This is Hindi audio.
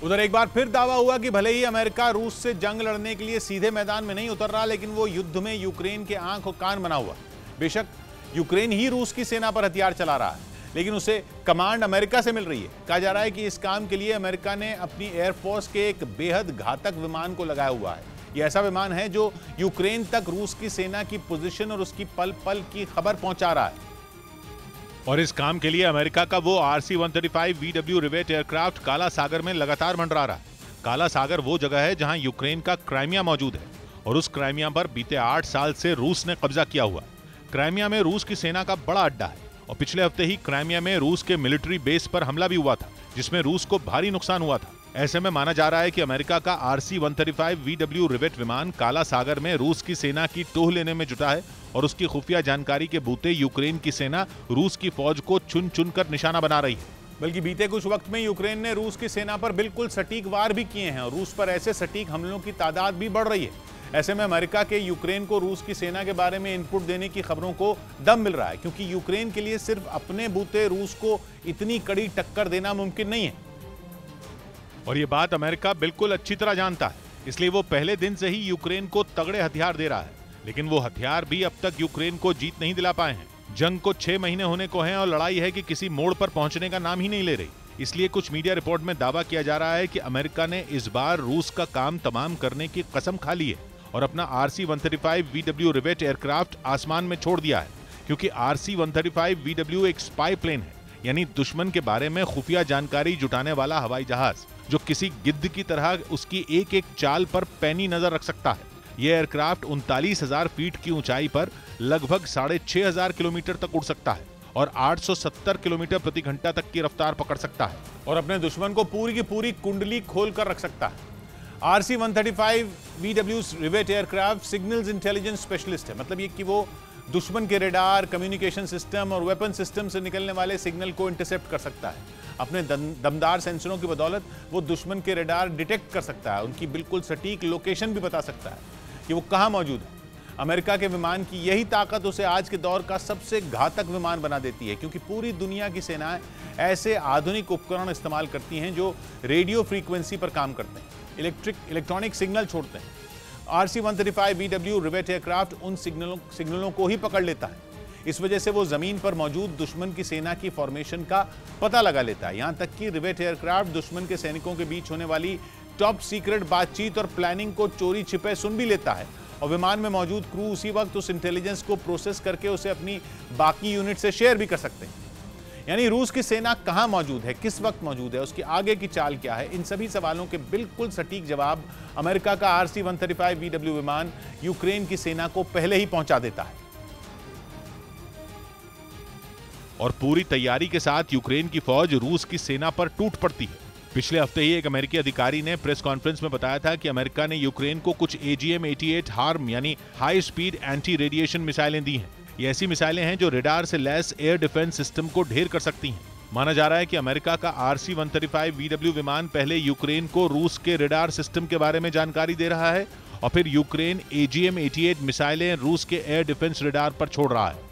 उधर एक बार फिर दावा हुआ कि भले ही अमेरिका रूस से जंग लड़ने के लिए सीधे मैदान में नहीं उतर रहा, लेकिन वो युद्ध में यूक्रेन के आंख और कान बना हुआ। बेशक यूक्रेन ही रूस की सेना पर हथियार चला रहा है, लेकिन उसे कमांड अमेरिका से मिल रही है। कहा जा रहा है कि इस काम के लिए अमेरिका ने अपनी एयरफोर्स के एक बेहद घातक विमान को लगाया हुआ है। यह ऐसा विमान है जो यूक्रेन तक रूस की सेना की पोजीशन और उसकी पल पल की खबर पहुंचा रहा है। और इस काम के लिए अमेरिका का वो RC-135 VW रिवेट एयरक्राफ्ट काला सागर में लगातार मंडरा रहा है। काला सागर वो जगह है जहां यूक्रेन का क्राइमिया मौजूद है और उस क्राइमिया पर बीते 8 साल से रूस ने कब्जा किया हुआ है। क्राइमिया में रूस की सेना का बड़ा अड्डा है और पिछले हफ्ते ही क्राइमिया में रूस के मिलिट्री बेस पर हमला भी हुआ था, जिसमें रूस को भारी नुकसान हुआ था। ऐसे में माना जा रहा है कि अमेरिका का RC-135 VW रिवेट विमान काला सागर में रूस की सेना की टोह लेने में जुटा है और उसकी खुफिया जानकारी के बूते यूक्रेन की सेना रूस की फौज को चुन चुन कर निशाना बना रही है। बल्कि बीते कुछ वक्त में यूक्रेन ने रूस की सेना पर बिल्कुल सटीक वार भी किए हैं और रूस पर ऐसे सटीक हमलों की तादाद भी बढ़ रही है। ऐसे में अमेरिका के यूक्रेन को रूस की सेना के बारे में इनपुट देने की खबरों को दम मिल रहा है, क्योंकि यूक्रेन के लिए सिर्फ अपने बूते रूस को इतनी कड़ी टक्कर देना मुमकिन नहीं है। और ये बात अमेरिका बिल्कुल अच्छी तरह जानता है, इसलिए वो पहले दिन से ही यूक्रेन को तगड़े हथियार दे रहा है। लेकिन वो हथियार भी अब तक यूक्रेन को जीत नहीं दिला पाए हैं। जंग को 6 महीने होने को हैं और लड़ाई है कि किसी मोड़ पर पहुंचने का नाम ही नहीं ले रही। इसलिए कुछ मीडिया रिपोर्ट में दावा किया जा रहा है कि अमेरिका ने इस बार रूस का काम तमाम करने की कसम खा ली है और अपना RC-135 VW रिवेट एयरक्राफ्ट आसमान में छोड़ दिया है, क्योंकि RC-135 VW एक स्पाई प्लेन है, यानी दुश्मन के बारे में खुफिया जानकारी जुटाने वाला हवाई जहाज, जो किसी गिद्ध की तरह उसकी एक एक चाल पर पैनी नजर रख सकता है। यह एयरक्राफ्ट 39,000 फीट की ऊंचाई पर लगभग 6,500 किलोमीटर तक उड़ सकता है और 870 किलोमीटर प्रति घंटा तक की रफ्तार पकड़ सकता है और अपने दुश्मन को पूरी की पूरी कुंडली खोल कर रख सकता है। RC-135 VW rivet aircraft signals intelligence specialist है, मतलब ये कि वो दुश्मन के रेडार, कम्युनिकेशन सिस्टम और वेपन सिस्टम से निकलने वाले सिग्नल को इंटरसेप्ट कर सकता है। अपने दमदार सेंसरों की बदौलत वो दुश्मन के रेडार डिटेक्ट कर सकता है, उनकी बिल्कुल सटीक लोकेशन भी बता सकता है कि वो कहां मौजूद है। अमेरिका के विमान की यही ताकत उसे आज के दौर का सबसे घातक विमान बना देती है, क्योंकि पूरी दुनिया की सेनाएं ऐसे आधुनिक उपकरण इस्तेमाल करती हैं जो रेडियो फ्रीक्वेंसी पर काम करते हैं, इलेक्ट्रॉनिक सिग्नल छोड़ते हैं। RC-135 VW रिवेट एयरक्राफ्ट उन सिग्नलों को ही पकड़ लेता है। इस वजह से वो जमीन पर मौजूद दुश्मन की सेना की फॉर्मेशन का पता लगा लेता है। यहां तक कि रिवेट एयरक्राफ्ट दुश्मन के सैनिकों के बीच होने वाली टॉप सीक्रेट बातचीत और प्लानिंग को चोरी छिपे सुन भी लेता है और विमान में मौजूद क्रू उसी वक्त उस इंटेलिजेंस को प्रोसेस करके उसे अपनी बाकी यूनिट से शेयर भी कर सकते हैं। यानी रूस की सेना कहां मौजूद है, किस वक्त मौजूद है, उसकी आगे की चाल क्या है, इन सभी सवालों के बिल्कुल सटीक जवाब अमेरिका का RC-135 VW विमान यूक्रेन की सेना को पहले ही पहुंचा देता है। और पूरी तैयारी के साथ यूक्रेन की फौज रूस की सेना पर टूट पड़ती है। पिछले हफ्ते ही एक अमेरिकी अधिकारी ने प्रेस कॉन्फ्रेंस में बताया था कि अमेरिका ने यूक्रेन को कुछ AGM-88 हार्म यानी हाई स्पीड एंटी रेडिएशन मिसाइलें दी हैं। ये ऐसी मिसाइलें हैं जो रेडार से लैस एयर डिफेंस सिस्टम को ढेर कर सकती हैं। माना जा रहा है कि अमेरिका का RC-135 VW विमान पहले यूक्रेन को रूस के रेडार सिस्टम के बारे में जानकारी दे रहा है और फिर यूक्रेन AGM-88 मिसाइलें रूस के एयर डिफेंस रेडार पर छोड़ रहा है।